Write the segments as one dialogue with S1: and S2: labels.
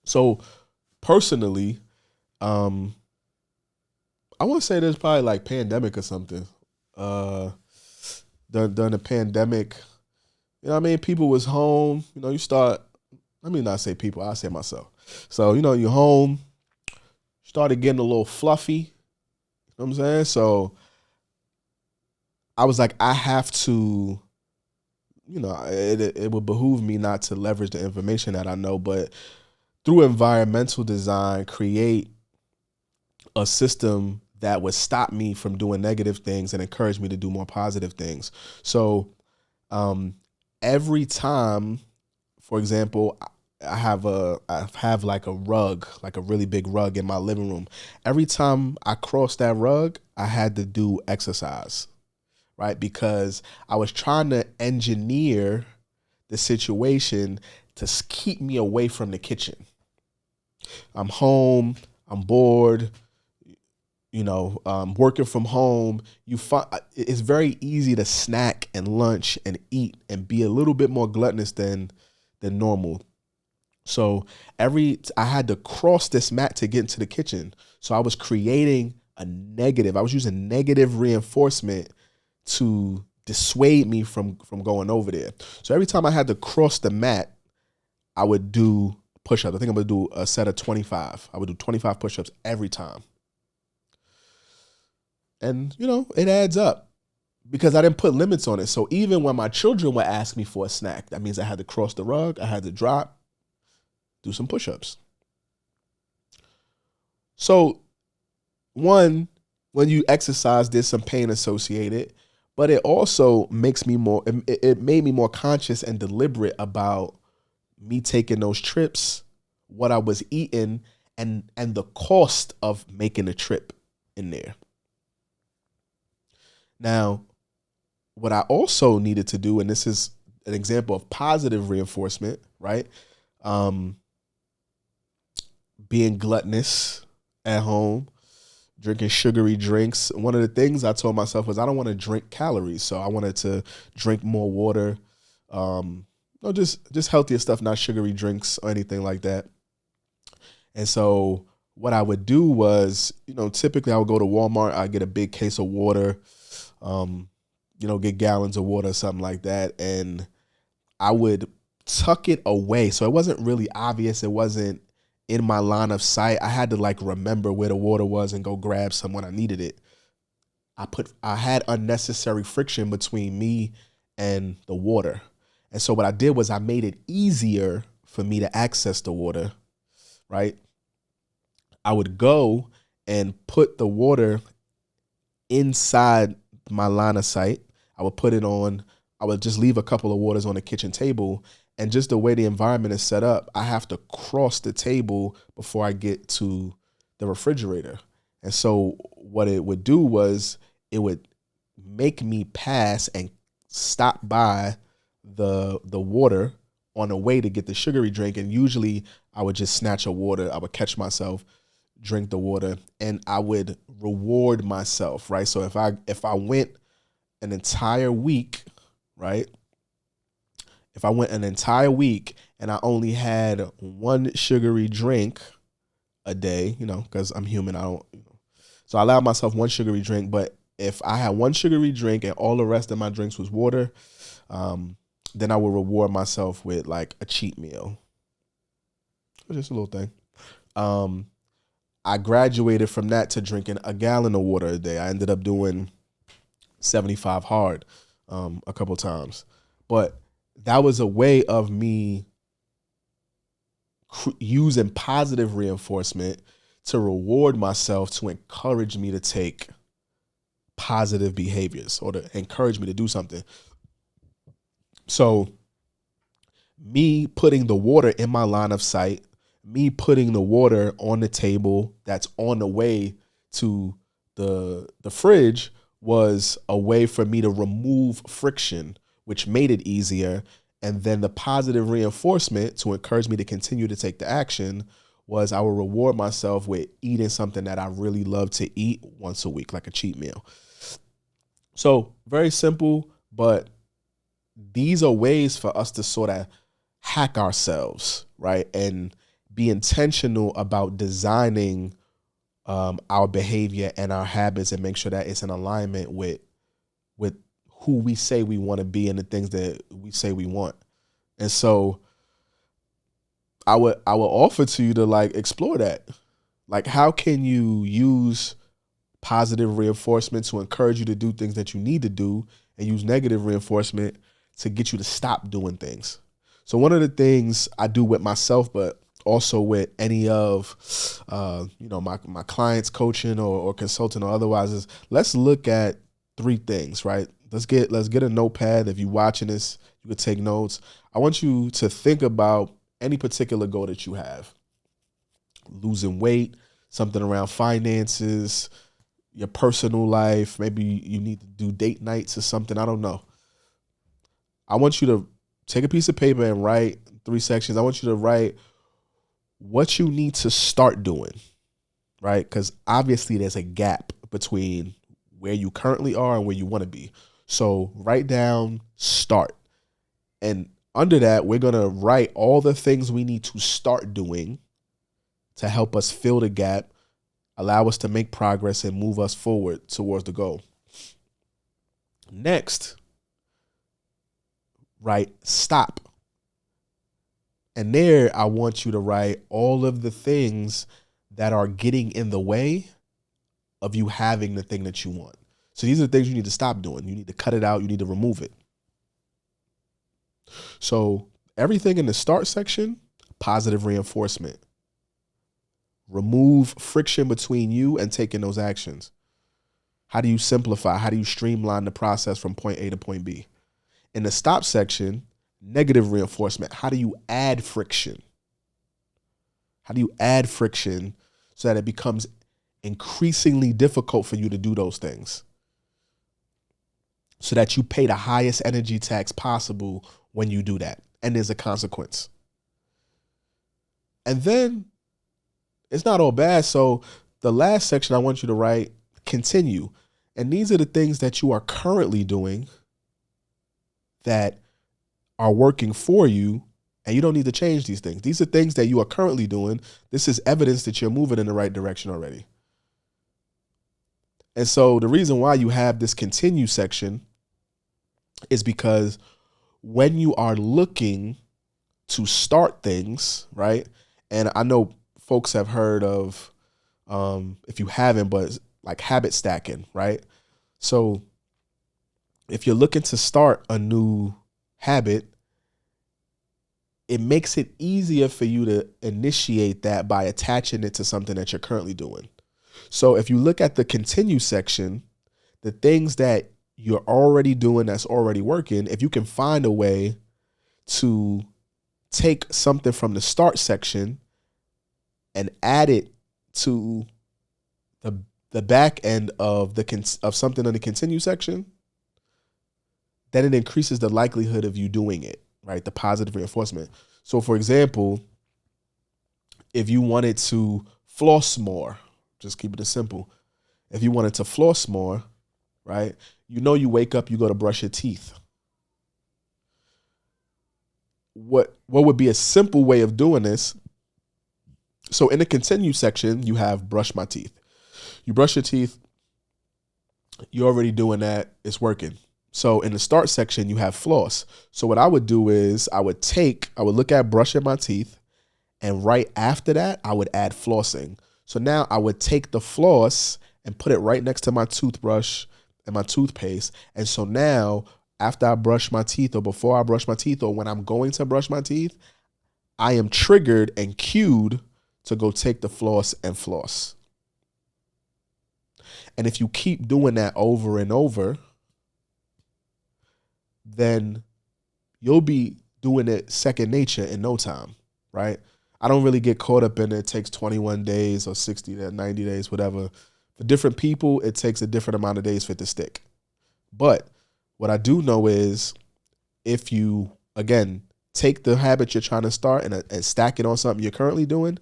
S1: So personally, um, I want to say there's probably like pandemic or something. Uh, during the pandemic, you know what I mean? People was home. You know, you start, let me not say people, I say myself. So, you know, you're home, started getting a little fluffy. You know what I'm saying? So I was like, I have to, you know, it would behoove me not to leverage the information that I know, but through environmental design, create a system that would stop me from doing negative things and encourage me to do more positive things. So um, every time, for example, I have like a rug, like a really big rug in my living room. Every time I crossed that rug, I had to do exercise, right? Because I was trying to engineer the situation to keep me away from the kitchen. I'm home, I'm bored, you know, working from home. It's very easy to snack and lunch and eat and be a little bit more gluttonous than normal. So I had to cross this mat to get into the kitchen. So I was creating a negative. I was using negative reinforcement to dissuade me from going over there. So every time I had to cross the mat, I would do push-ups. I think I'm gonna do a set of 25. I would do 25 push-ups every time. And you know, it adds up because I didn't put limits on it. So even when my children would ask me for a snack, that means I had to cross the rug, I had to drop, do some push-ups. So one, when you exercise, there's some pain associated, but it also makes me more, it made me more conscious and deliberate about me taking those trips, what I was eating, and the cost of making a trip in there. Now, what I also needed to do, and this is an example of positive reinforcement, right? Um, being gluttonous at home, drinking sugary drinks. One of the things I told myself was I don't want to drink calories, so I wanted to drink more water. No, just healthier stuff, not sugary drinks or anything like that. And so what I would do was, you know, typically I would go to Walmart, I'd get a big case of water, um, you know, get gallons of water or something like that, and I would tuck it away. So it wasn't really obvious. It wasn't in my line of sight. I had to like remember where the water was and go grab some when I needed it. I had unnecessary friction between me and the water. And so what I did was I made it easier for me to access the water, right? I would go and put the water inside my line of sight. I would put it on, I would just leave a couple of waters on the kitchen table. And just the way the environment is set up, I have to cross the table before I get to the refrigerator. And so what it would do was it would make me pass and stop by the water on the way to get the sugary drink. And usually I would just snatch a water. I would catch myself, drink the water, and I would reward myself, right? So if I went an entire week, right? If I went an entire week and I only had one sugary drink a day, you know, because I'm human, I don't, you know. So I allowed myself one sugary drink, but if I had one sugary drink and all the rest of my drinks was water, then I would reward myself with like a cheat meal. Just a little thing. I graduated from that to drinking a gallon of water a day. I ended up doing 75 hard a couple times. But that was a way of me using positive reinforcement to reward myself, to encourage me to take positive behaviors or to encourage me to do something. So me putting the water in my line of sight, me putting the water on the table that's on the way to the fridge was a way for me to remove friction, which made it easier. And then the positive reinforcement to encourage me to continue to take the action was I would reward myself with eating something that I really love to eat once a week, like a cheat meal. So very simple, but these are ways for us to sort of hack ourselves, right? And be intentional about designing our behavior and our habits, and make sure that it's in alignment with who we say we want to be and the things that we say we want. And so I would offer to you to like explore that. Like, how can you use positive reinforcement to encourage you to do things that you need to do, and use negative reinforcement to get you to stop doing things? So one of the things I do with myself, but also with any of my clients, coaching or consulting or otherwise, is let's look at 3 things, right? Let's get a notepad. If you're watching this, you could take notes. I want you to think about any particular goal that you have. Losing weight, something around finances, your personal life. Maybe you need to do date nights or something. I don't know. I want you to take a piece of paper and write 3 sections. I want you to write what you need to start doing, right? Because obviously there's a gap between where you currently are and where you want to be. So write down start. And under that, we're going to write all the things we need to start doing to help us fill the gap, allow us to make progress, and move us forward towards the goal. Next, write stop. And there, I want you to write all of the things that are getting in the way of you having the thing that you want. So these are the things you need to stop doing. You need to cut it out. You need to remove it. So everything in the start section, positive reinforcement. Remove friction between you and taking those actions. How do you simplify? How do you streamline the process from point A to point B? In the stop section, negative reinforcement. How do you add friction? How do you add friction so that it becomes increasingly difficult for you to do those things, so that you pay the highest energy tax possible when you do that, and there's a consequence? And then it's not all bad. So the last section, I want you to write continue. And these are the things that you are currently doing that are working for you, and you don't need to change these things. These are things that you are currently doing. This is evidence that you're moving in the right direction already. And so the reason why you have this continue section is because when you are looking to start things, right? And I know folks have heard of, if you haven't, but like habit stacking, right? So if you're looking to start a new habit, it makes it easier for you to initiate that by attaching it to something that you're currently doing. So if you look at the continue section, the things that you're already doing that's already working, if you can find a way to take something from the start section and add it to the back end of something in the continue section, then it increases the likelihood of you doing it, right? The positive reinforcement. So for example, if you wanted to floss more, just keep it as simple. If you wanted to floss more, right? You wake up, you go to brush your teeth. What would be a simple way of doing this? So in the continue section, you have brush my teeth. You brush your teeth, you're already doing that, it's working. So in the start section, you have floss. So what I would do is I would look at brushing my teeth, and right after that, I would add flossing. So now I would take the floss and put it right next to my toothbrush and my toothpaste. And so now after I brush my teeth, or before I brush my teeth, or when I'm going to brush my teeth, I am triggered and cued to go take the floss and floss. And if you keep doing that over and over, then you'll be doing it second nature in no time, right? I don't really get caught up in it takes 21 days or 60 to 90 days, whatever. For different people, it takes a different amount of days for it to stick. But what I do know is if you, again, take the habit you're trying to start and stack it on something you're currently doing,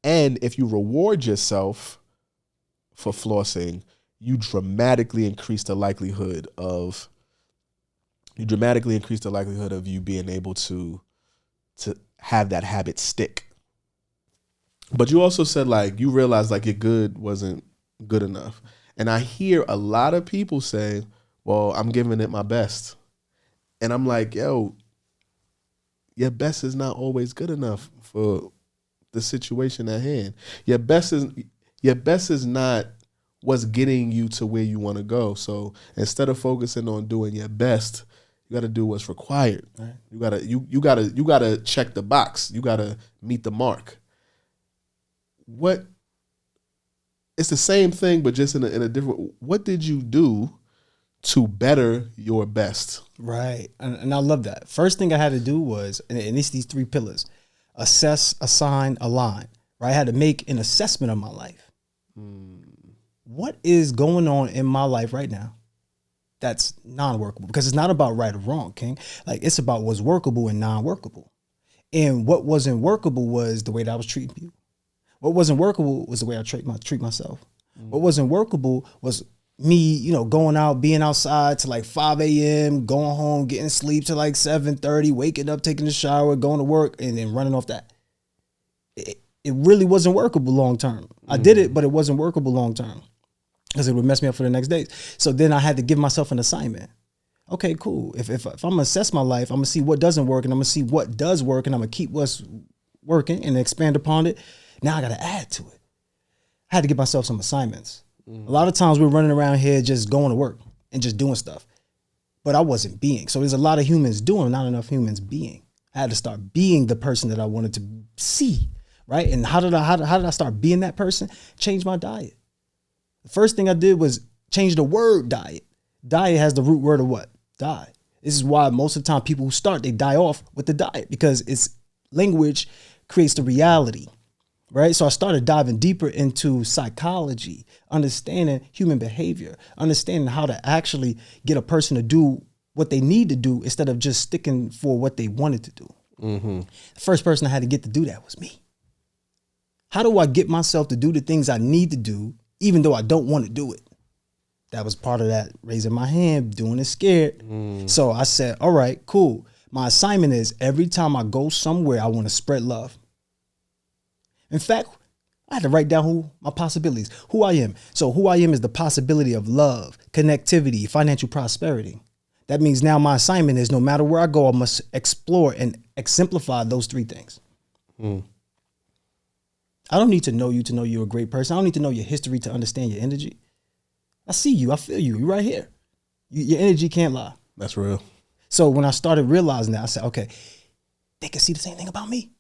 S1: and if you reward yourself for flossing, you dramatically increase the likelihood of you being able to have that habit stick. But you also said like you realized like your good wasn't good enough. And I hear a lot of people say, well, I'm giving it my best. And I'm like, yo, your best is not always good enough for the situation at hand. Your best is not what's getting you to where you want to go. So instead of focusing on doing your best, you got to do what's required. Right. You gotta check the box. You gotta meet the mark. It's the same thing, but just in a different. What did you do to better your best?
S2: Right, and I love that. First thing I had to do was, and it's these 3 pillars: assess, assign, align. Right, I had to make an assessment of my life. What is going on in my life right now that's non-workable? Because it's not about right or wrong, King. Like, it's about what's workable and non-workable. And what wasn't workable was the way that I was treating people. What wasn't workable was the way I treat myself. What wasn't workable was me, going out, being outside to like 5 a.m., going home, getting sleep to like 7:30, waking up, taking a shower, going to work, and then running off that. It really wasn't workable long term. I did it, but it wasn't workable long term because it would mess me up for the next days. So then I had to give myself an assignment. Okay, cool. If I'm gonna assess my life, I'm gonna see what doesn't work, and I'm gonna see what does work, and I'm gonna keep what's working and expand upon it. Now I got to add to it. I had to give myself some assignments. A lot of times we're running around here just going to work and just doing stuff, but I wasn't being. So there's a lot of humans doing, not enough humans being. I had to start being the person that I wanted to see, right? And how did I start being that person? Change my diet. The first thing I did was change the word diet. Diet has the root word of what? Die. This is why most of the time people who start, they die off with the diet because it's language creates the reality. Right. So I started diving deeper into psychology, understanding human behavior, understanding how to actually get a person to do what they need to do instead of just sticking for what they wanted to do. The first person I had to get to do that was me. How do I get myself to do the things I need to do, even though I don't want to do it? That was part of that raising my hand, doing it scared. So I said, all right, cool. My assignment is every time I go somewhere, I want to spread love. In fact, I had to write down my possibilities, who I am. So who I am is the possibility of love, connectivity, financial prosperity. That means now my assignment is no matter where I go, I must explore and exemplify those 3 things. I don't need to know you to know you're a great person. I don't need to know your history to understand your energy. I see you. I feel you. You're right here. Your energy can't lie.
S1: That's real.
S2: So when I started realizing that, I said, okay, they can see the same thing about me.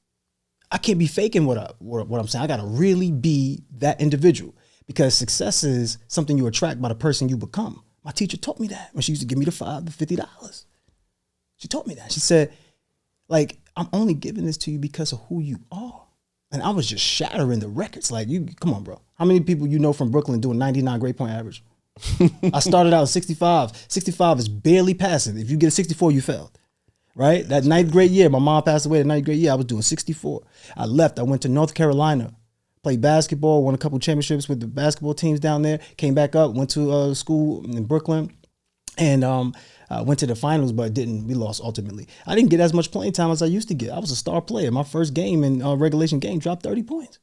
S2: I can't be faking what I'm saying. I got to really be that individual because success is something you attract by the person you become. My teacher taught me that when she used to give me the $5 to $50. She taught me that. She said, like, I'm only giving this to you because of who you are. And I was just shattering the records. Like, come on, bro. How many people you know from Brooklyn doing 99 grade point average? I started out at 65. 65 is barely passing. If you get a 64, you failed. Right? That 9th grade year, my mom passed away. The 9th grade year, I was doing 64. I left. I went to North Carolina, played basketball, won a couple championships with the basketball teams down there, came back up, went to school in Brooklyn, and went to the finals, but we lost ultimately. I didn't get as much playing time as I used to get. I was a star player. My first game in regulation game dropped 30 points.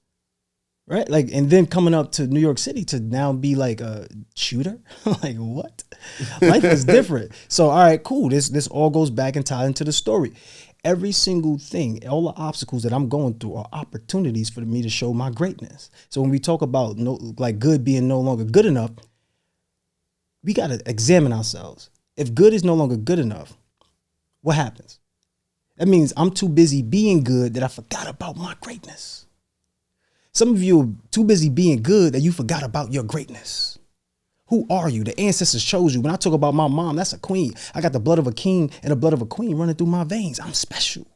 S2: Right? Like, and then coming up to New York City to now be like a shooter. Like, what? Life is different. So, all right, cool. This all goes back and ties into the story. Every single thing, all the obstacles that I'm going through are opportunities for me to show my greatness. So when we talk about good being no longer good enough, we got to examine ourselves. If good is no longer good enough, what happens? That means I'm too busy being good that I forgot about my greatness. Some of you are too busy being good that you forgot about your greatness. Who are you? The ancestors chose you. When I talk about my mom, that's a queen. I got the blood of a king and the blood of a queen running through my veins. I'm special.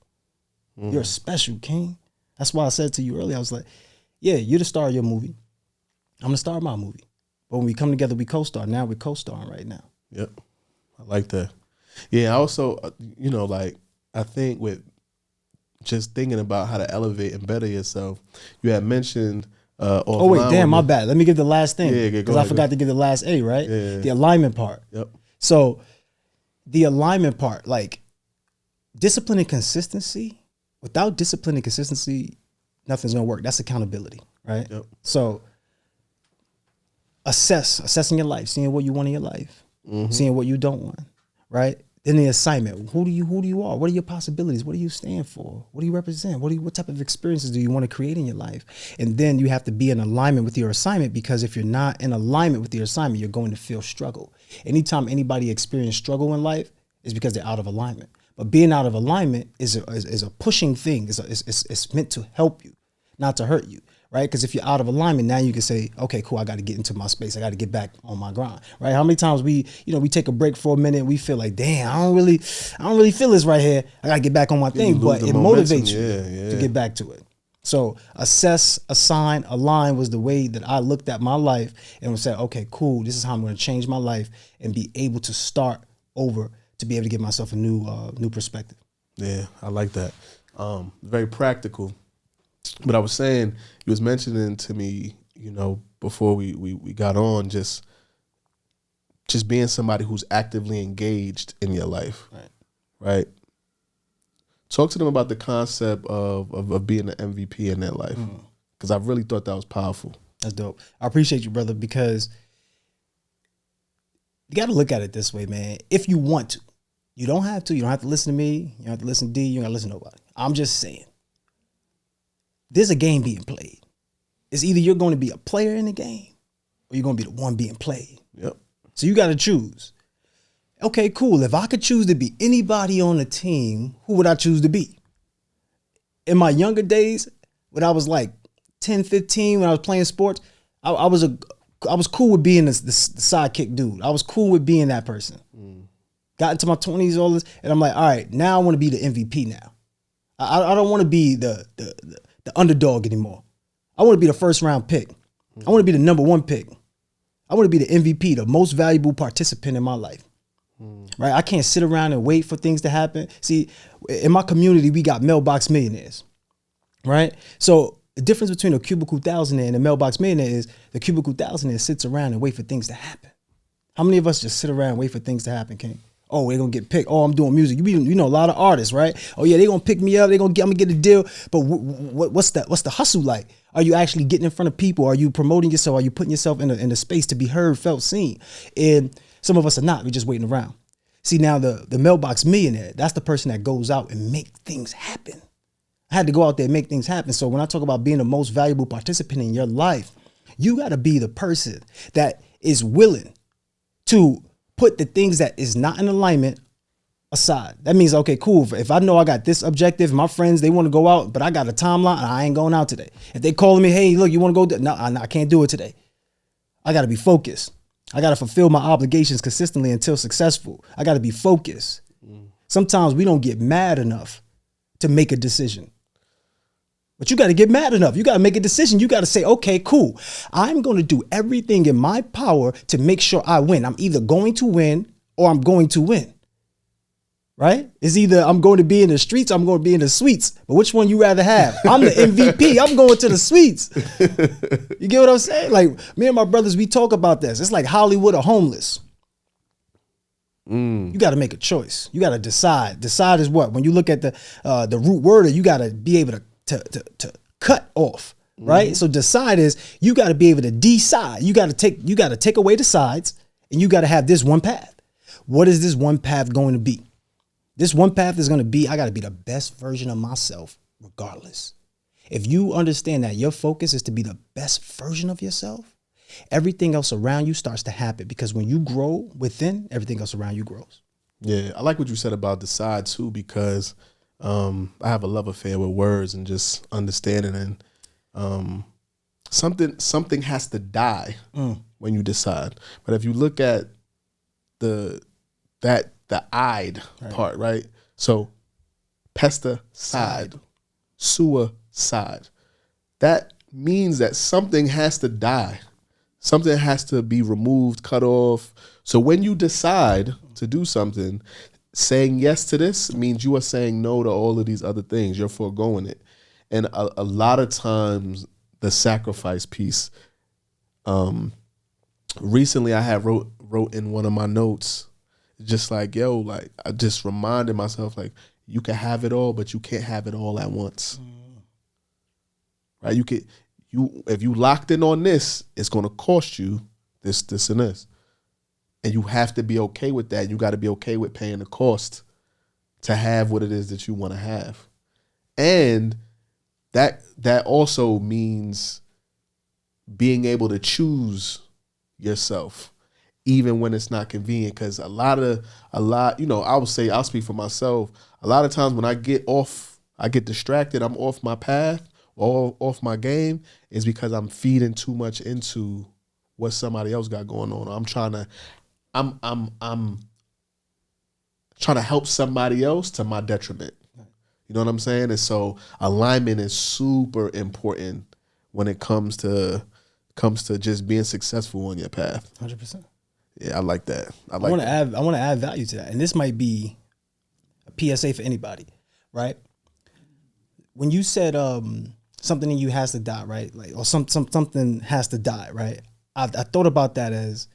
S2: You're a special king. That's why I said to you earlier, I was like, yeah, you're the star of your movie. I'm the star of my movie. But when we come together, we co-star. Now we're co-starring right now.
S1: Yep. I like that. Yeah, also, I think with just thinking about how to elevate and better yourself, you had mentioned
S2: oh wait, damn, my bad. Let me give the last thing.
S1: Yeah,
S2: because I forgot to give the last A, right?
S1: Yeah.
S2: The alignment part.
S1: Yep.
S2: So the alignment part, like discipline and consistency. Without discipline and consistency, nothing's gonna work. That's accountability, right?
S1: Yep.
S2: So assessing your life, seeing what you want in your life, seeing what you don't want, right? Then the assignment. Who do you are? What are your possibilities? What do you stand for? What do you represent? What type of experiences do you want to create in your life? And then you have to be in alignment with your assignment, because if you're not in alignment with your assignment, you're going to feel struggle. Anytime anybody experiences struggle in life is because they're out of alignment. But being out of alignment is a pushing thing. It's meant to help you, not to hurt you. Right? Because if you're out of alignment, now you can say, okay, cool, I got to get into my space. I got to get back on my grind. Right? How many times we take a break for a minute, we feel like, damn, I don't really feel this right here. I got to get back on my thing. But it motivates you to get back to it. So assess, assign, align was the way that I looked at my life and said, okay, cool, this is how I'm going to change my life and be able to start over, to be able to give myself a new perspective.
S1: Yeah, I like that. Very practical. But I was saying, you was mentioning to me, before we got on, just being somebody who's actively engaged in your life, right? Talk to them about the concept of being an MVP in their life, because I really thought that was powerful.
S2: That's dope. I appreciate you, brother, because you got to look at it this way, man. If you want to, you don't have to. You don't have to listen to me. You don't have to listen to D. You don't have to listen to nobody. I'm just saying. There's a game being played. It's either you're going to be a player in the game or you're going to be the one being played.
S1: Yep.
S2: So you got to choose. Okay, cool. If I could choose to be anybody on the team, who would I choose to be? In my younger days, when I was like 10, 15, when I was playing sports, I was cool with being the sidekick dude. I was cool with being that person. Got into my 20s, all this, and I'm like, all right, now I want to be the MVP now. I don't want to be the underdog anymore. I want to be the first round pick. I want to be the number one pick. I want to be the MVP, the most valuable participant in my life. Right? I can't sit around and wait for things to happen. See, in my community, we got mailbox millionaires. Right? So the difference between a cubicle thousandaire and a mailbox millionaire is the cubicle thousandaire sits around and wait for things to happen. How many of us just sit around and wait for things to happen, King? Oh, they're gonna get picked. Oh, I'm doing music. You know a lot of artists, right? Oh yeah, they're gonna pick me up. I'm gonna get a deal. But what's the hustle like? Are you actually getting in front of people? Are you promoting yourself? Are you putting yourself in a space to be heard, felt, seen? And some of us are not. We're just waiting around. See, now the mailbox millionaire, that's the person that goes out and make things happen. I had to go out there and make things happen. So when I talk about being the most valuable participant in your life, you got to be the person that is willing to put the things that is not in alignment aside. That means, okay, cool. If I know I got this objective, my friends, they want to go out, but I got a timeline, I ain't going out today. If they calling me, hey, look, you want to go? No, I can't do it today. I got to be focused. I got to fulfill my obligations consistently until successful. I got to be focused. Sometimes we don't get mad enough to make a decision. But you got to get mad enough. You got to make a decision. You got to say, okay, cool. I'm going to do everything in my power to make sure I win. I'm either going to win or I'm going to win. Right? It's either I'm going to be in the streets or I'm going to be in the suites. But which one you rather have? I'm the MVP. I'm going to the suites. You get what I'm saying? Like me and my brothers, we talk about this. It's like Hollywood or homeless. You got to make a choice. You got to decide. Decide is what? When you look at the root word, you got to be able to cut off, right? So decide is you got to be able to decide. You got to take away the sides, and you got to have this one path. What is this one path going to be? This one path is going to be, I got to be the best version of myself regardless. If you understand that your focus is to be the best version of yourself, everything else around you starts to happen, because when you grow within, everything else around you grows.
S1: Yeah, I like what you said about decide too, because I have a love affair with words and just understanding, and something has to die when you decide. But if you look at the "-ide" part, right? So pesticide, suicide. That means that something has to die. Something has to be removed, cut off. So when you decide to do something, saying yes to this means you are saying no to all of these other things. You're foregoing it. And a lot of times the sacrifice piece, recently I had wrote in one of my notes, just like, yo, like I just reminded myself, like, you can have it all, but you can't have it all at once. right? If you locked in on this, it's going to cost you this, and this. And you have to be okay with that. You got to be okay with paying the cost to have what it is that you want to have. And that also means being able to choose yourself, even when it's not convenient. Because a lot, I'll speak for myself. A lot of times when I get distracted, I'm off my path or off my game, is because I'm feeding too much into what somebody else got going on. I'm trying to help somebody else to my detriment. You know what I'm saying? And so alignment is super important when it comes to just being successful on your path.
S2: 100%.
S1: Yeah, I like that. I
S2: want to add value to that, and this might be a PSA for anybody, right? When you said something in you has to die, right? Like, or something has to die, right? I thought about that as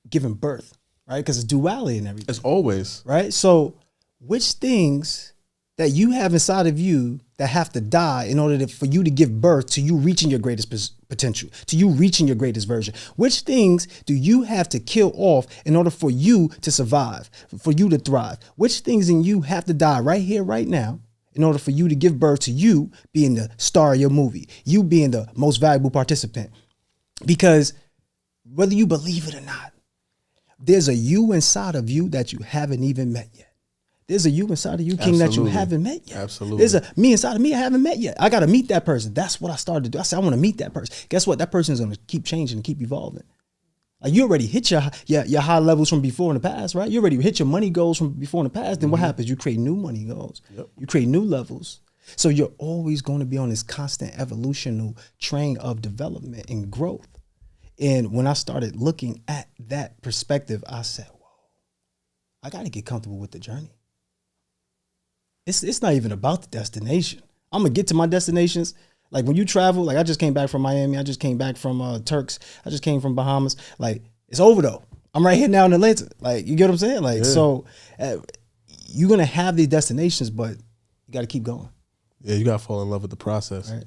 S2: giving birth, right? Because it's duality and everything.
S1: As always,
S2: right? So, which things that you have inside of you that have to die in order for you to give birth to you reaching your greatest potential, to you reaching your greatest version? Which things do you have to kill off in order for you to survive, for you to thrive? Which things in you have to die right here, right now, in order for you to give birth to you being the star of your movie, you being the most valuable participant? Because whether you believe it or not, there's a you inside of you that you haven't even met yet. There's a you inside of you, King, that you haven't met yet.
S1: Absolutely.
S2: There's a me inside of me I haven't met yet. I got to meet that person. That's what I started to do. I said, I want to meet that person. Guess what? That person is going to keep changing and keep evolving. Like, you already hit your high levels from before in the past, right? You already hit your money goals from before in the past. Then what happens? You create new money goals.
S1: Yep.
S2: You create new levels. So you're always going to be on this constant evolutional train of development and growth. And when I started looking at that perspective, I said, whoa, I got to get comfortable with the journey. It's not even about the destination. I'm going to get to my destinations. Like, when you travel, like, I just came back from Miami. I just came back from Turks. I just came from Bahamas. Like, it's over though. I'm right here now in Atlanta. Like, you get what I'm saying? Like, so you're going to have these destinations, but you got to keep going.
S1: Yeah, you got to fall in love with the process.
S2: Right.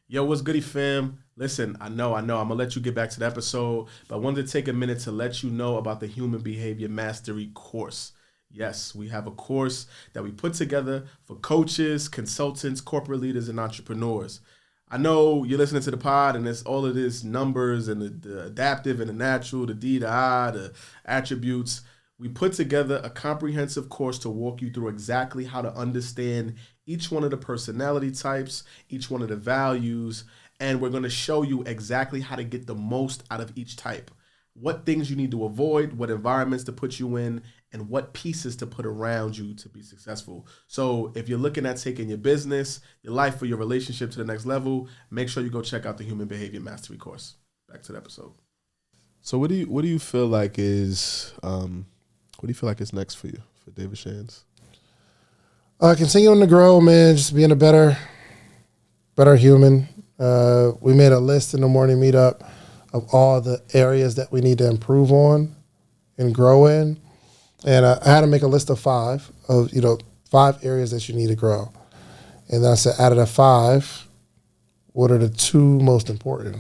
S1: Yo, what's goody, fam? Listen, I know. I'm going to let you get back to the episode, but I wanted to take a minute to let you know about the Human Behavior Mastery course. Yes, we have a course that we put together for coaches, consultants, corporate leaders, and entrepreneurs. I know you're listening to the pod and it's all of this numbers and the adaptive and the natural, the D, the I, the attributes. We put together a comprehensive course to walk you through exactly how to understand each one of the personality types, each one of the values, and we're going to show you exactly how to get the most out of each type. What things you need to avoid, what environments to put you in, and what pieces to put around you to be successful. So if you're looking at taking your business, your life, or your relationship to the next level, make sure you go check out the Human Behavior Mastery course. Back to the episode. So what do you feel like is next for you, for David Shands?
S3: Continuing to grow, man. Just being a better human. We made a list in the morning meetup of all the areas that we need to improve on and grow in. And I had to make a list of 5 areas that you need to grow. And then I said, out of the 5, what are the 2 most important?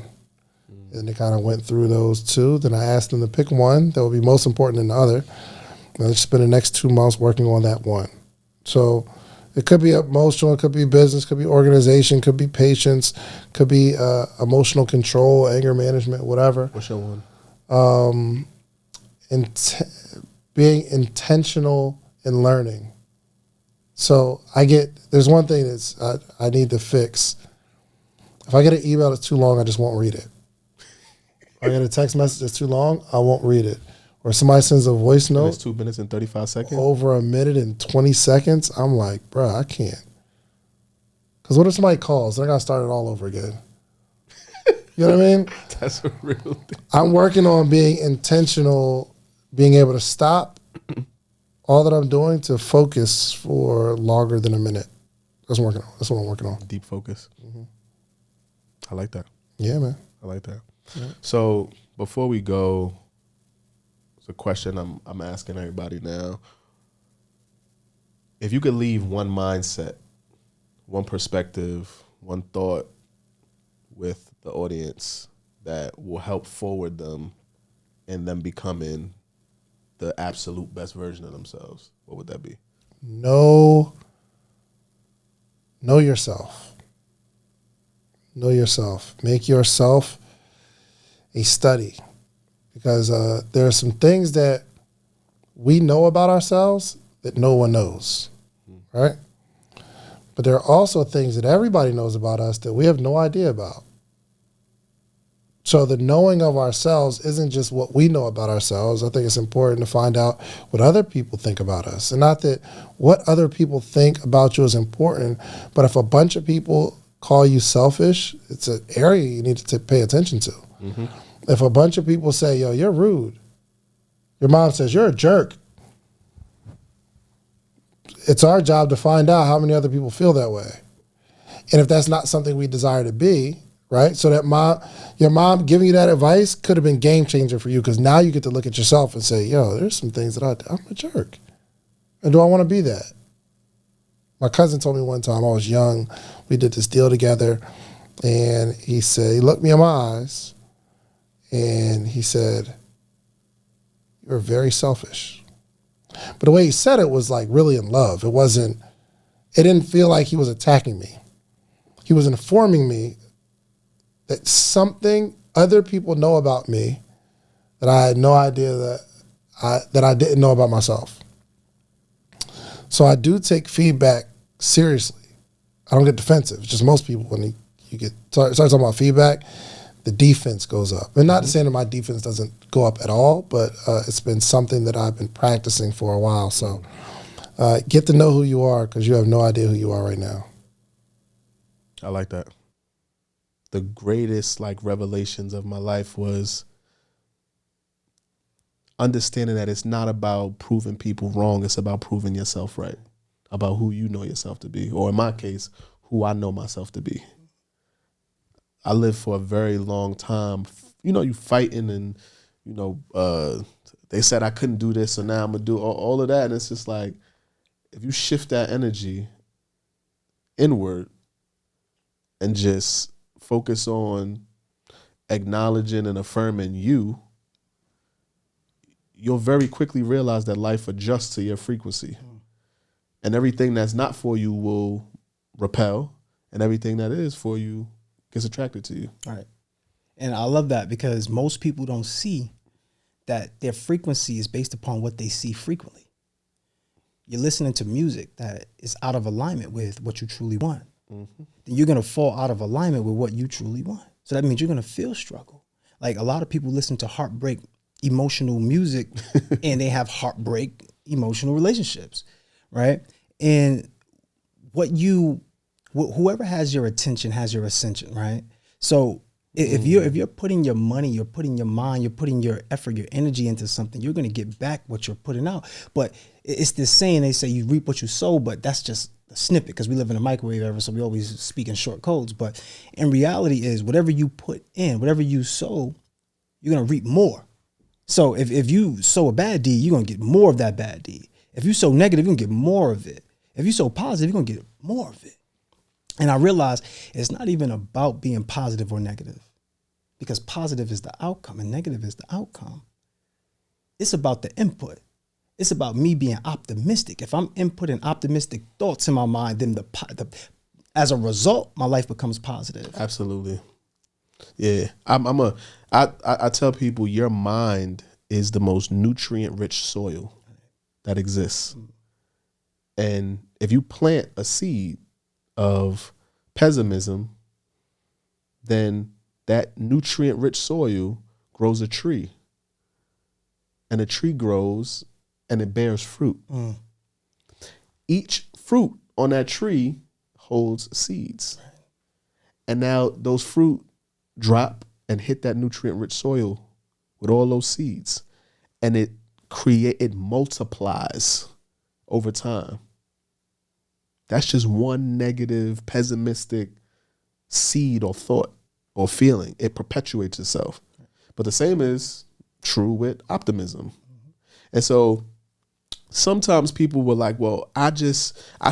S3: And they kind of went through those 2. Then I asked them to pick one that would be most important than the other. And let's spend the next 2 months working on that one. So it could be emotional, it could be business, could be organization, could be patience, could be emotional control, anger management, whatever.
S1: What's your one?
S3: Being intentional in learning. So there's one thing that's I need to fix. If I get an email that's too long, I just won't read it. If I get a text message that's too long, I won't read it. Or somebody sends a voice note.
S1: It's 2 minutes and 35 seconds.
S3: Over 1 minute and 20 seconds. I'm like, bro, I can't. Because what if somebody calls? They're going to start it all over again. You know what I mean?
S1: That's a real thing.
S3: I'm working on being intentional, being able to stop all that I'm doing to focus for longer than a minute. That's what I'm working on.
S1: Deep focus. Mm-hmm. I like that.
S3: Yeah, man.
S1: I like that.
S3: Yeah.
S1: So before we go, it's a question I'm asking everybody now. If you could leave one mindset, one perspective, one thought with the audience that will help forward them in them becoming the absolute best version of themselves, what would that be?
S3: Know yourself. Know yourself. Make yourself a study, because there are some things that we know about ourselves that no one knows, right? But there are also things that everybody knows about us that we have no idea about. So the knowing of ourselves isn't just what we know about ourselves. I think it's important to find out what other people think about us. And not that what other people think about you is important, but if a bunch of people call you selfish, it's an area you need to pay attention to. Mm-hmm. If a bunch of people say, yo, you're rude, your mom says, you're a jerk, it's our job to find out how many other people feel that way. And if that's not something we desire to be, right? So that your mom giving you that advice could have been game changer for you, because now you get to look at yourself and say, yo, there's some things that I'm a jerk. And do I want to be that? My cousin told me one time, I was young, we did this deal together, and he looked me in my eyes, and he said, you're very selfish. But the way he said it was like really in love. It didn't feel like he was attacking me. He was informing me that something other people know about me that I had no idea that I didn't know about myself. So I do take feedback seriously. I don't get defensive. It's just most people, when you start talking about feedback, the defense goes up. And not saying that my defense doesn't go up at all, but it's been something that I've been practicing for a while. So get to know who you are, because you have no idea who you are right now.
S1: I like that. The greatest revelations of my life was understanding that it's not about proving people wrong. It's about proving yourself right, about who you know yourself to be, or in my case, who I know myself to be. I lived for a very long time, you fighting and, they said I couldn't do this, so now I'm going to do all of that. And it's just like, if you shift that energy inward and just focus on acknowledging and affirming you'll very quickly realize that life adjusts to your frequency. And everything that's not for you will repel, and everything that is for you gets attracted to you.
S2: All right. And I love that, because most people don't see that their frequency is based upon what they see frequently. You're listening to music that is out of alignment with what you truly want. Mm-hmm. Then you're going to fall out of alignment with what you truly want. So that means you're going to feel struggle. Like, a lot of people listen to heartbreak emotional music and they have heartbreak emotional relationships, right? And whoever has your attention has your ascension, right? So if you're putting your money, you're putting your mind, you're putting your effort, your energy into something, you're going to get back what you're putting out. But it's this saying, they say you reap what you sow, but that's just a snippet, because we live in a microwave era, so we always speak in short codes. But in reality is, whatever you put in, whatever you sow, you're going to reap more. So if you sow a bad deed, you're going to get more of that bad deed. If you sow negative, you're going to get more of it. If you sow positive, you're going to get more of it. And I realized it's not even about being positive or negative, because positive is the outcome and negative is the outcome. It's about the input. It's about me being optimistic. If I'm inputting optimistic thoughts in my mind, then as a result, my life becomes positive.
S1: Absolutely. Yeah. I tell people, your mind is the most nutrient-rich soil that exists. And if you plant a seed of pessimism, then that nutrient-rich soil grows a tree. And a tree grows and it bears fruit. Each fruit on that tree holds seeds. And now those fruit drop and hit that nutrient-rich soil with all those seeds. And it multiplies over time. That's just one negative, pessimistic seed or thought or feeling. It perpetuates itself. But the same is true with optimism. And so sometimes people were like, well, I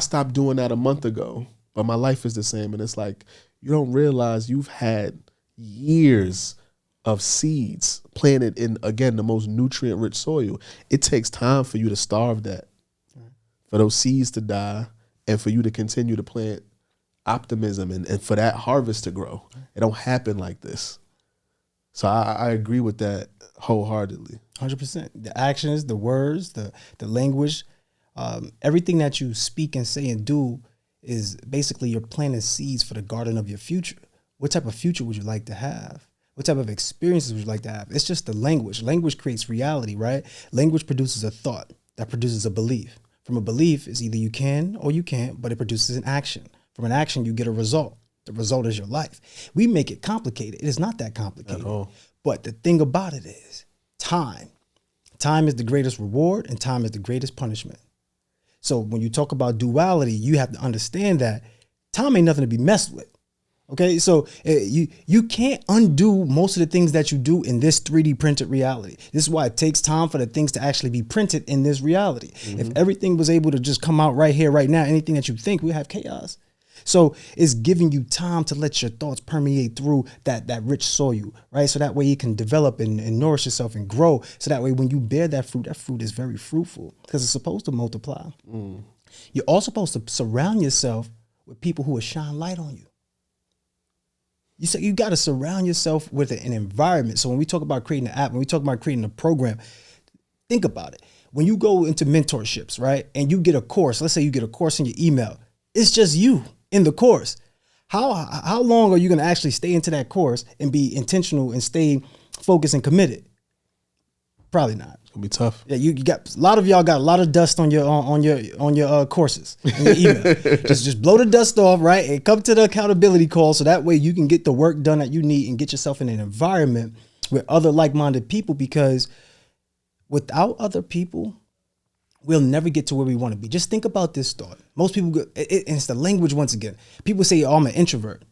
S1: stopped doing that a month ago. but my life is the same. And it's like, you don't realize you've had years of seeds planted in, again, the most nutrient rich soil. It takes time for you to starve that, for those seeds to die, and for you to continue to plant optimism and for that harvest to grow. It don't happen like this. So I agree with that wholeheartedly.
S2: 100%. The actions, the words, the language, everything that you speak and say and do is basically you're planting seeds for the garden of your future. What type of future would you like to have? What type of experiences would you like to have? It's just the language. Language creates reality, right? Language produces a thought that produces a belief. From a belief is either you can or you can't, but it produces an action. From an action, you get a result. The result is your life. We make it complicated. It is not that complicated.
S1: At all.
S2: But the thing about it is time. Time is the greatest reward and time is the greatest punishment. So when you talk about duality, you have to understand that time ain't nothing to be messed with. Okay, so you can't undo most of the things that you do in this 3D printed reality. This is why it takes time for the things to actually be printed in this reality. If everything was able to just come out right here, right now, anything that you think, we have chaos. So it's giving you time to let your thoughts permeate through that rich soil, right? So that way you can develop and nourish yourself and grow. So that way when you bear that fruit is very fruitful because it's supposed to multiply. You're also supposed to surround yourself with people who will shine light on you. You got to surround yourself with an environment. So when we talk about creating an app, when we talk about creating a program, think about it. When you go into mentorships, right, and you get a course, let's say you get a course in your email, it's just you in the course. How long are you going to actually stay into that course and be intentional and stay focused and committed? Probably not.
S1: It's gonna be tough.
S2: Yeah, you got a lot of y'all got a lot of dust on your courses, on your email. just blow the dust off, right, and come to the accountability call so that way you can get the work done that you need and get yourself in an environment with other like-minded people, because without other people, we'll never get to where we want to be. Just think about this thought. Most people, and it's the language once again. People say, oh, I'm an introvert.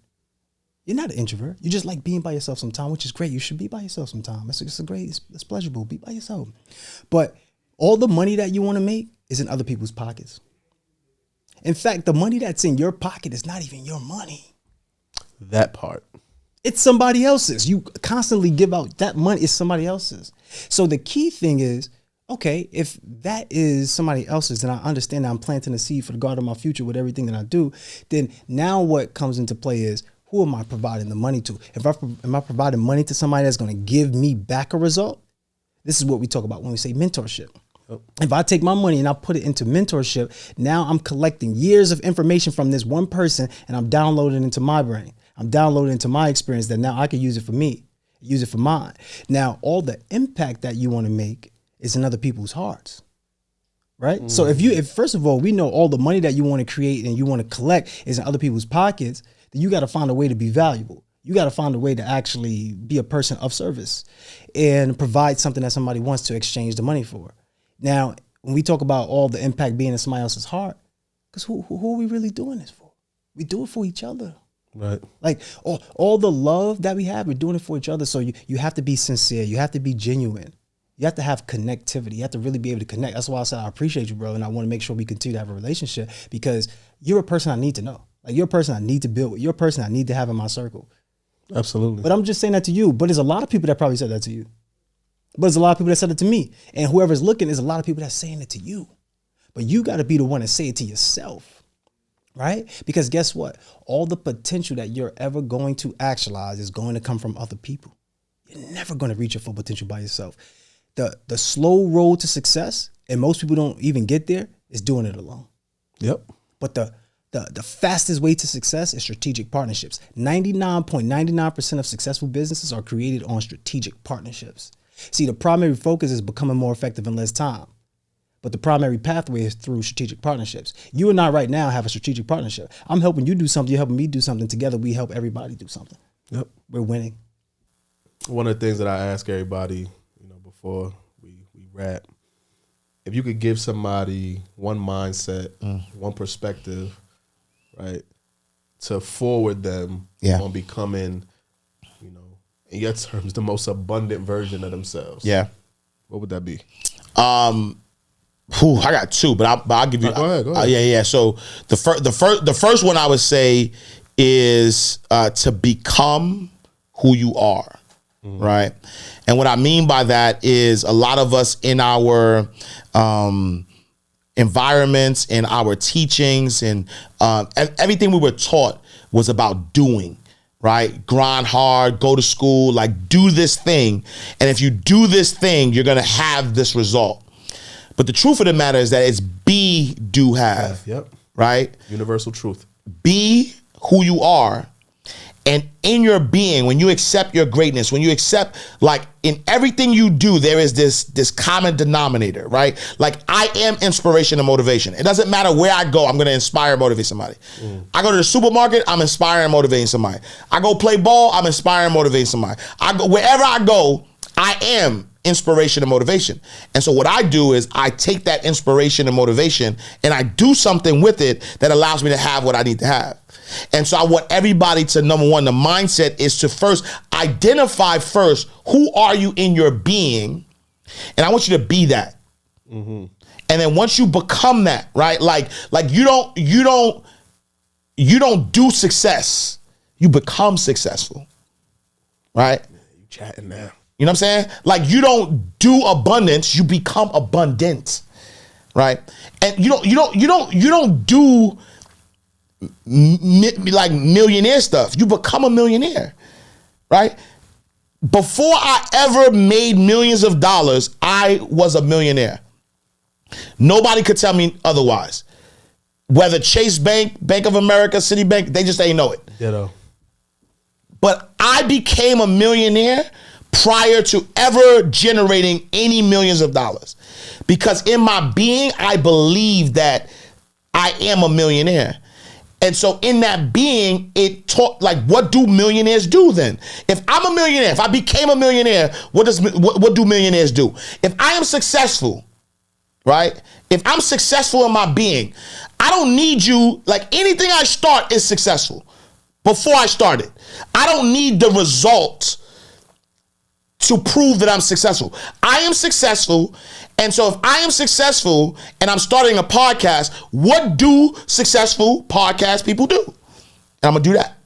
S2: You're not an introvert. You just like being by yourself sometime, which is great. You should be by yourself sometime. It's pleasurable. Be by yourself. But all the money that you want to make is in other people's pockets. In fact, the money that's in your pocket is not even your money.
S1: That part.
S2: It's somebody else's. You constantly give out that money. It's somebody else's. So the key thing is, okay, if that is somebody else's, then I understand that I'm planting a seed for the garden of my future with everything that I do. Then now what comes into play is, who am I providing the money to? Am I providing money to somebody that's going to give me back a result? This is what we talk about when we say mentorship. Yep. If I take my money and I put it into mentorship, now I'm collecting years of information from this one person and I'm downloading into my brain. I'm downloading into my experience that now I can use it for me, use it for mine. Now, all the impact that you want to make is in other people's hearts. Right? So if first of all, we know all the money that you want to create and you want to collect is in other people's pockets, then you got to find a way to be valuable. You got to find a way to actually be a person of service and provide something that somebody wants to exchange the money for. Now, when we talk about all the impact being in somebody else's heart, because who are we really doing this for? We do it for each other.
S1: Right.
S2: Like all the love that we have, we're doing it for each other. So you have to be sincere. You have to be genuine. You have to have connectivity. You have to really be able to connect. That's why I said I appreciate you, bro. And I want to make sure we continue to have a relationship because you're a person I need to know. Like you're a person I need to build with. You're a person I need to have in my circle.
S1: Absolutely.
S2: But I'm just saying that to you. But there's a lot of people that probably said that to you. But there's a lot of people that said it to me. And whoever's looking, there's a lot of people that's saying it to you. But you got to be the one to say it to yourself. Right? Because guess what? All the potential that you're ever going to actualize is going to come from other people. You're never going to reach your full potential by yourself. The slow road to success, and most people don't even get there, is doing it alone.
S1: Yep.
S2: But the fastest way to success is strategic partnerships. 99.99% of successful businesses are created on strategic partnerships. See, the primary focus is becoming more effective in less time. But the primary pathway is through strategic partnerships. You and I right now have a strategic partnership. I'm helping you do something. You're helping me do something. Together, we help everybody do something.
S1: Yep.
S2: We're winning.
S1: One of the things that I ask everybody, before we wrap, if you could give somebody one mindset, one perspective, right, to forward them on becoming, in your terms, the most abundant version of themselves.
S4: Yeah.
S1: What would that be?
S4: I got two, but I'll give you.
S1: Go ahead.
S4: Yeah. So the first one I would say is to become who you are, right? And what I mean by that is a lot of us in our environments, in our teachings, and everything we were taught was about doing. Right? Grind hard, go to school, like do this thing. And if you do this thing, you're going to have this result. But the truth of the matter is that it's be, do, have.
S1: Yep.
S4: Right?
S1: Universal truth.
S4: Be who you are. And in your being, when you accept your greatness, when you accept, like in everything you do, there is this common denominator, right? Like I am inspiration and motivation. It doesn't matter where I go, I'm going to inspire and motivate somebody. I go to the supermarket, I'm inspiring and motivating somebody. I go play ball, I'm inspiring and motivating somebody. I go wherever I go, I am inspiration and motivation. And so what I do is I take that inspiration and motivation and I do something with it that allows me to have what I need to have. And so I want everybody to, number one, the mindset is to first identify first, who are you in your being? And I want you to be that. And then once you become that, right? Like you don't do success. You become successful, right?
S1: You chatting now.
S4: You know what I'm saying? Like you don't do abundance, you become abundant, right? And you don't do like millionaire stuff. You become a millionaire, right? Before I ever made millions of dollars, I was a millionaire. Nobody could tell me otherwise. Whether Chase Bank, Bank of America, Citibank, they just ain't know it.
S1: Ditto.
S4: But I became a millionaire prior to ever generating any millions of dollars. Because in my being, I believe that I am a millionaire. And so in that being, it taught, like, what do millionaires do then? If I'm a millionaire, if I became a millionaire, what do millionaires do? If I am successful, right? If I'm successful in my being, I don't need you, like anything I start is successful before I start it. I don't need the result to prove that I'm successful. I am successful. And so if I am successful and I'm starting a podcast, what do successful podcast people do? And I'm going to do that.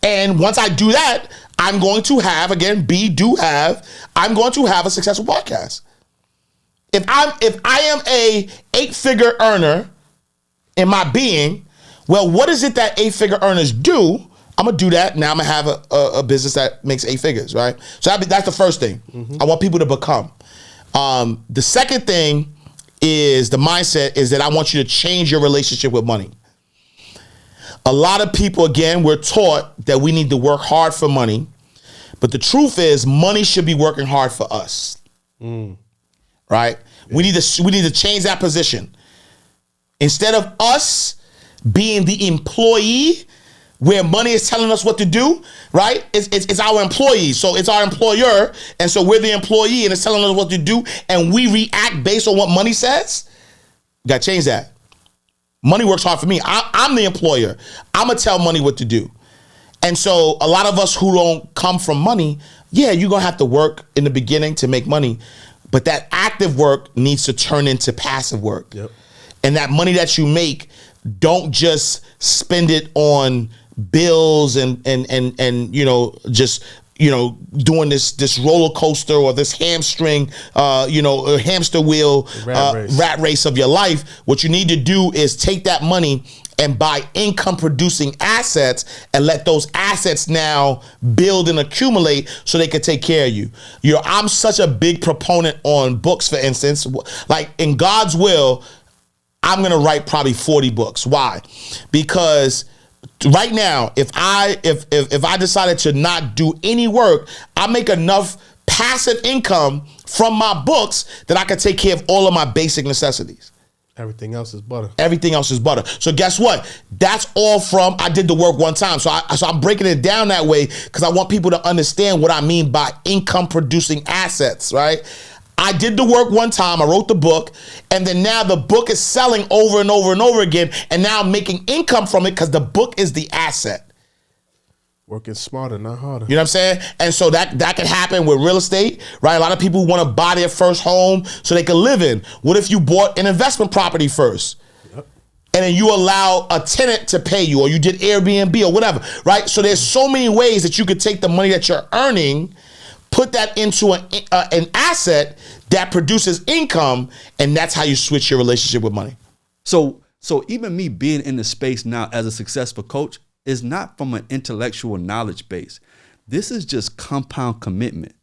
S4: And once I do that, I'm going to have, again, I'm going to have a successful podcast. If I am a 8-figure earner in my being, well, what is it that 8-figure earners do? I'm going to do that. Now I'm going to have a business that makes 8 figures, right? So that's the first thing. I want people to become. The second thing is the mindset is that I want you to change your relationship with money. A lot of people, again, we're taught that we need to work hard for money. But the truth is money should be working hard for us. Right? We need to change that position. Instead of us being the employee where money is telling us what to do, right? It's our employees. So it's our employer. And so we're the employee and it's telling us what to do. And we react based on what money says. You got to change that. Money works hard for me. I'm the employer. I'm going to tell money what to do. And so a lot of us who don't come from money, yeah, you're going to have to work in the beginning to make money. But that active work needs to turn into passive work. Yep. And that money that you make, don't just spend it on bills and just doing this roller coaster or this hamstring hamster wheel rat race of your life. What you need to do is take that money and buy income producing assets and let those assets now build and accumulate so they can take care of you. I'm such a big proponent on books, for instance. Like in God's will, I'm gonna write probably 40 books. Why? Because right now, if I decided to not do any work, I make enough passive income from my books that I can take care of all of my basic necessities.
S1: Everything else is butter.
S4: Everything else is butter. So guess what? That's all from I did the work one time. So I'm breaking it down that way because I want people to understand what I mean by income producing assets, right? I did the work one time, I wrote the book, and then now the book is selling over and over and over again, and now I'm making income from it because the book is the asset.
S1: Working smarter, not harder.
S4: You know what I'm saying? And so that could happen with real estate, right? A lot of people want to buy their first home so they can live in. What if you bought an investment property first? Yep. And then you allow a tenant to pay you, or you did Airbnb or whatever, right? So there's so many ways that you could take the money that you're earning, put that into an asset that produces income, and that's how you switch your relationship with money.
S5: So even me being in the space now as a successful coach is not from an intellectual knowledge base. This is just compound commitment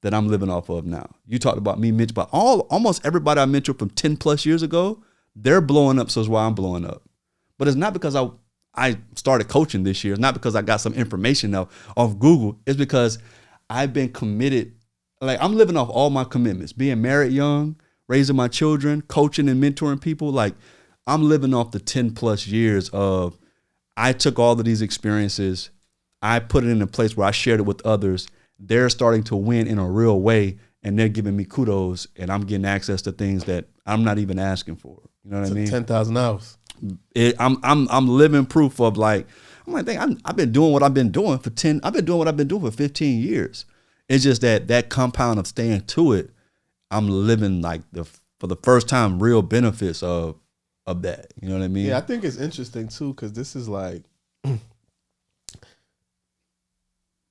S5: that I'm living off of now. You talked about me, Mitch, but almost everybody I mentored from 10 plus years ago, they're blowing up, so it's why I'm blowing up. But it's not because I started coaching this year. It's not because I got some information off Google. It's because I've been committed. Like, I'm living off all my commitments. Being married young, raising my children, coaching and mentoring people. Like, I'm living off the 10 plus years of, I took all of these experiences, I put it in a place where I shared it with others. They're starting to win in a real way, and they're giving me kudos, and I'm getting access to things that I'm not even asking for. You know what I mean?
S1: 10,000 hours.
S5: I'm living proof of, like, I'm like, dang, I've been doing what I've been doing for 15 years. It's just that compound of staying to it, I'm living like for the first time real benefits of that. You know what I mean?
S1: Yeah, I think it's interesting too, because this is like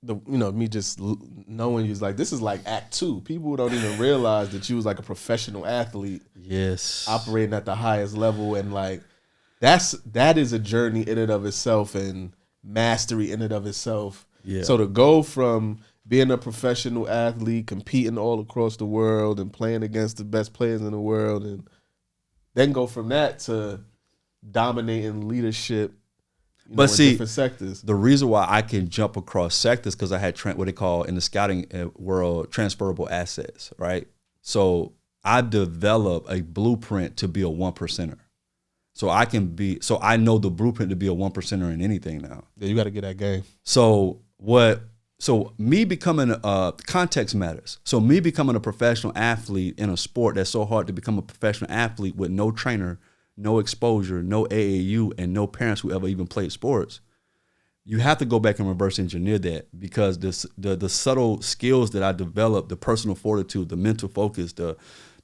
S1: me just knowing you is like, this is like act 2. People don't even realize that you was like a professional athlete.
S5: Yes.
S1: Operating at the highest level, and like that is a journey in and of itself, and mastery in and of itself.
S5: Yeah.
S1: So to go from being a professional athlete, competing all across the world and playing against the best players in the world, and then go from that to dominating leadership, in different sectors.
S5: The reason why I can jump across sectors, because I had what they call in the scouting world transferable assets, right? So I developed a blueprint to be a 1%er. So I know the blueprint to be a 1%er in anything now.
S1: Yeah, you got to get that game.
S5: So me becoming context matters. So me becoming a professional athlete in a sport that's so hard to become a professional athlete with no trainer, no exposure, no AAU, and no parents who ever even played sports, you have to go back and reverse engineer that, because the subtle skills that I developed, the personal fortitude, the mental focus, the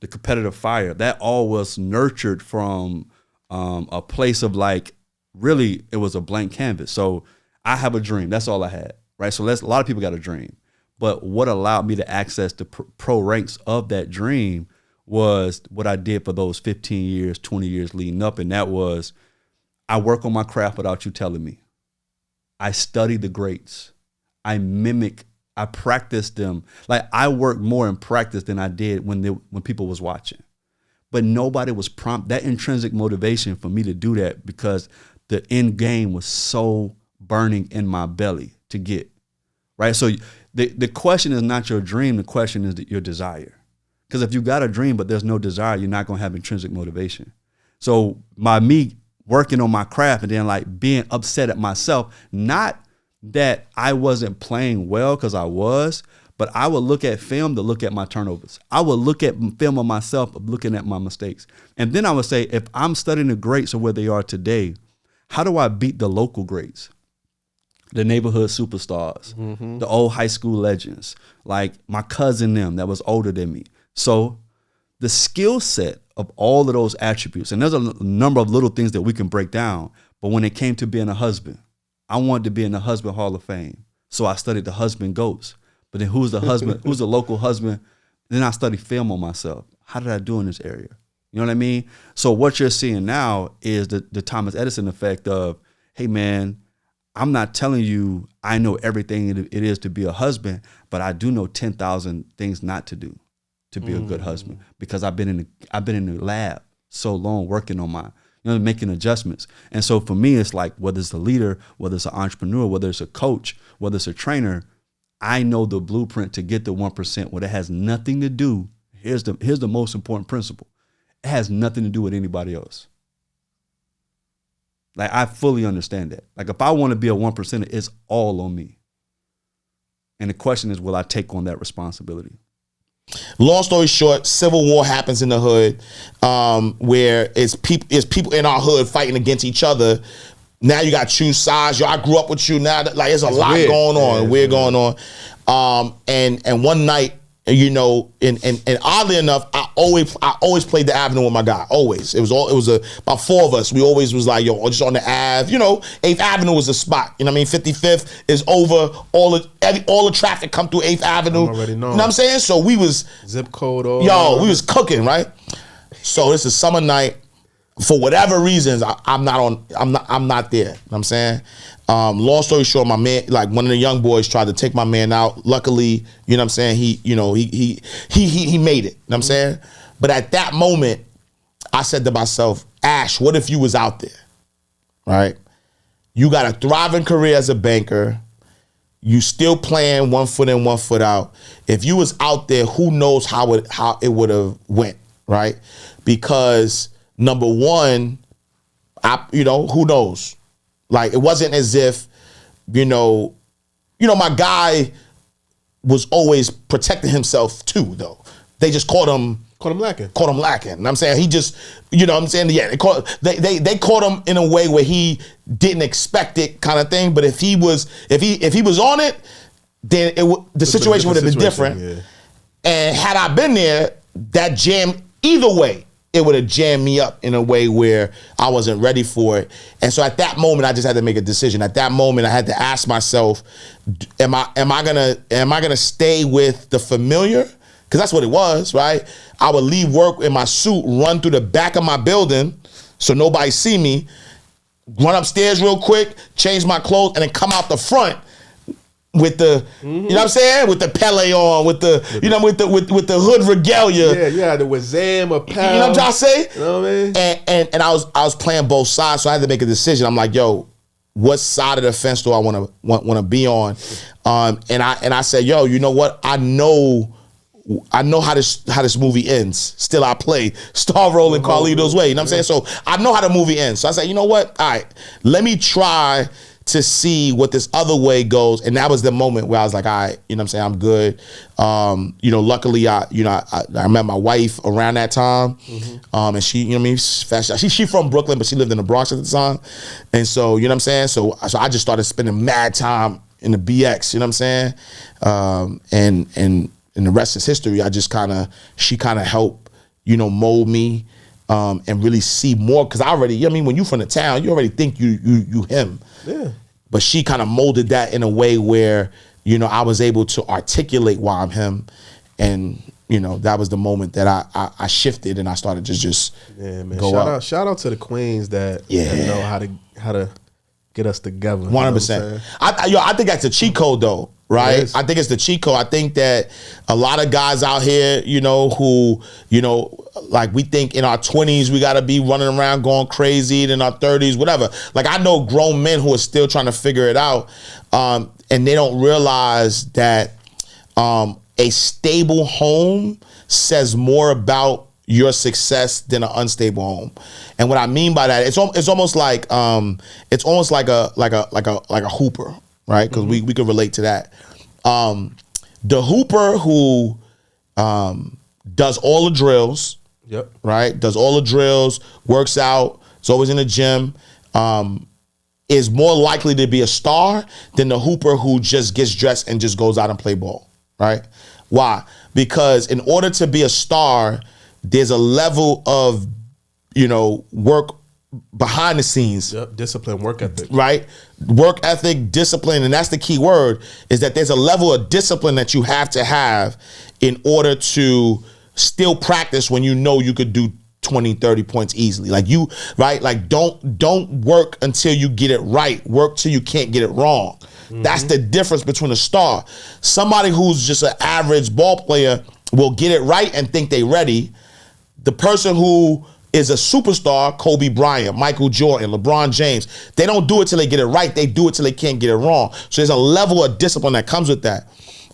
S5: competitive fire, that all was nurtured from a place of, like, really, it was a blank canvas. So I have a dream. That's all I had. Right, so a lot of people got a dream, but what allowed me to access the pro ranks of that dream was what I did for those 15 years, 20 years leading up, and that was, I work on my craft without you telling me. I study the greats. I practice them. Like, I work more in practice than I did when people was watching, but nobody was prompt. That intrinsic motivation for me to do that, because the end game was so burning in my belly to get, right? So the question is not your dream. The question is your desire. Because if you got a dream but there's no desire, you're not going to have intrinsic motivation. So me working on my craft and then, like, being upset at myself, not that I wasn't playing well, because I was, but I would look at film to look at my turnovers. I would look at film of myself of looking at my mistakes. And then I would say, if I'm studying the greats of where they are today, how do I beat the local greats? The neighborhood superstars, the old high school legends, like my cousin them that was older than me. So the skill set of all of those attributes, and there's a number of little things that we can break down, but when it came to being a husband, I wanted to be in the Husband Hall of Fame. So I studied the husband goats. But then who's the husband? Who's the local husband? Then I studied film on myself. How did I do in this area? You know what I mean? So what you're seeing now is the Thomas Edison effect of, hey man, I'm not telling you I know everything it is to be a husband, but I do know 10,000 things not to do to be a good husband, because I've been in the lab so long working on making adjustments. And so for me, it's like, whether it's a leader, whether it's an entrepreneur, whether it's a coach, whether it's a trainer, I know the blueprint to get the 1%, where it has nothing to do. Here's the most important principle. It has nothing to do with anybody else. Like, I fully understand that. Like, if I want to be a 1%er, it's all on me. And the question is, will I take on that responsibility?
S4: Long story short, civil war happens in the hood, where it's people in our hood fighting against each other, Now you got to choose sides. Yo, I grew up with you. Now, like, there's a lot
S1: weird.
S4: going on.
S1: Yeah,
S4: Weird going on. And one night, you know, and oddly enough, I always played the Avenue with my guy. Always. It was about 4 of us. We always was like, yo, just on the Ave. You know, 8th Avenue was the spot. You know what I mean? 55th is over. All the traffic come through 8th Avenue.
S1: already know.
S4: You know what I'm saying? So we was
S1: Zip code. All
S4: we was cooking, right? So this is summer night. For whatever reasons, I'm not there. You know what I'm saying? Long story short, my man, like one of the young boys tried to take my man out. Luckily, you know what I'm saying, he made it. You know what I'm saying? But at that moment, I said to myself, Ash, what if you was out there? Right? You got a thriving career as a banker. You still playing 1 foot in, 1 foot out. If you was out there, who knows how it would have went, right? Because number one, who knows? Like, it wasn't as if, you know, my guy was always protecting himself too, though. They just caught him lacking. You know what I'm saying? He just, you know what I'm saying? Yeah, they caught him in a way where he didn't expect it, kind of thing. But if he was on it, then the situation would have been different. Yeah. And had I been there, that jam, either way, it would have jammed me up in a way where I wasn't ready for it. And so at that moment, I just had to make a decision. At that moment, I had to ask myself, am I gonna stay with the familiar? Because that's what it was, right? I would leave work in my suit, run through the back of my building so nobody see me, run upstairs real quick, change my clothes, and then come out the front with the, you know what I'm saying? With the Pele on, with the hood regalia.
S1: Yeah, the Wazam or Pal.
S4: You know what I'm trying to say?
S1: You know what I mean?
S4: And I was playing both sides, so I had to make a decision. I'm like, yo, what side of the fence do I want to be on? And I said, yo, you know what? I know how this movie ends. Still, I play star role in Carlito's Way. You know what I'm saying? So I know how the movie ends. So I said, you know what? All right, let me try to see what this other way goes. And that was the moment where I was like, all right, you know what I'm saying, I'm good. Luckily, I met my wife around that time. And she, you know what I mean, she from Brooklyn, but she lived in the Bronx at the time. And so, you know what I'm saying? So I just started spending mad time in the BX, you know what I'm saying? And the rest is history. She kind of helped, mold me and really see more. Cause I already, you know what I mean, when you from the town, you already think you him. Yeah. But she kind of molded that in a way where, I was able to articulate why I'm him. And, that was the moment that I shifted and I started to just go up.
S1: Shout out to the queens that know how to get us together.
S4: 100%. I think that's a cheat code though, right? I think it's the cheat code. I think that a lot of guys out here, who, like we think in our 20s we got to be running around going crazy, in our 30s, whatever. Like I know grown men who are still trying to figure it out, and they don't realize that a stable home says more about your success than an unstable home. And what I mean by that, it's almost like a hooper, right? Because we could relate to that. The hooper who does all the drills, right? Does all the drills, works out, is always in the gym, is more likely to be a star than the hooper who just gets dressed and just goes out and play ball, right? Why? Because in order to be a star, there's a level of, work behind the scenes.
S1: Discipline, work ethic.
S4: Right? Work ethic, discipline, and that's the key word, is that there's a level of discipline that you have to have in order to still practice when you could do 20, 30 points easily. Like Like don't work until you get it right. Work till you can't get it wrong. That's the difference between a star. Somebody who's just an average ball player will get it right and think they ready. The person who is a superstar, Kobe Bryant, Michael Jordan, LeBron James, they don't do it till they get it right. They do it till they can't get it wrong. So there's a level of discipline that comes with that.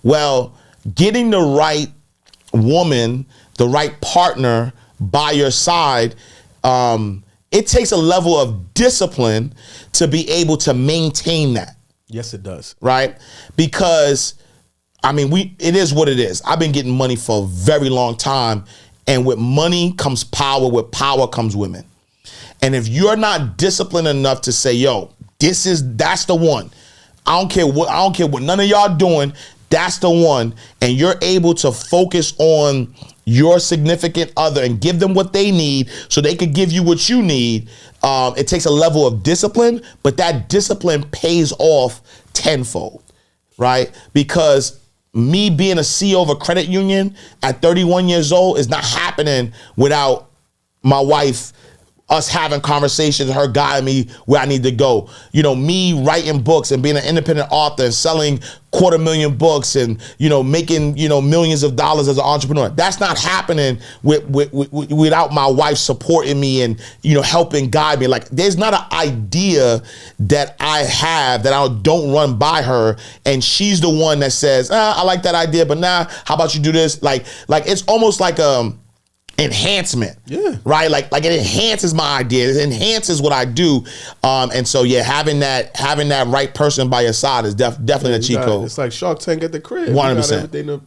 S4: Well, getting the right woman, the right partner by your side, it takes a level of discipline to be able to maintain that.
S1: Yes, it does.
S4: Right? Because, it is what it is. I've been getting money for a very long time. And with money comes power. With power comes women. And if you're not disciplined enough to say, yo, that's the one. I don't care what none of y'all doing. That's the one. And you're able to focus on your significant other and give them what they need so they could give you what you need. It takes a level of discipline, but that discipline pays off tenfold, right? Because me being a CEO of a credit union at 31 years old is not happening without my wife, us having conversations, her guiding me where I need to go. You know, me writing books and being an independent author and selling 250,000 books and, you know, making, you know, millions of dollars as an entrepreneur. That's not happening without my wife supporting me and, you know, helping guide me. Like, there's not an idea that I have that I don't run by her. And she's the one that says, I like that idea, but how about you do this? Like it's almost like, enhancement, right? Like it enhances my idea. It enhances what I do, and so having that right person by your side is definitely a cheat code.
S1: It's like Shark Tank at the crib.
S4: 100%.
S1: Everything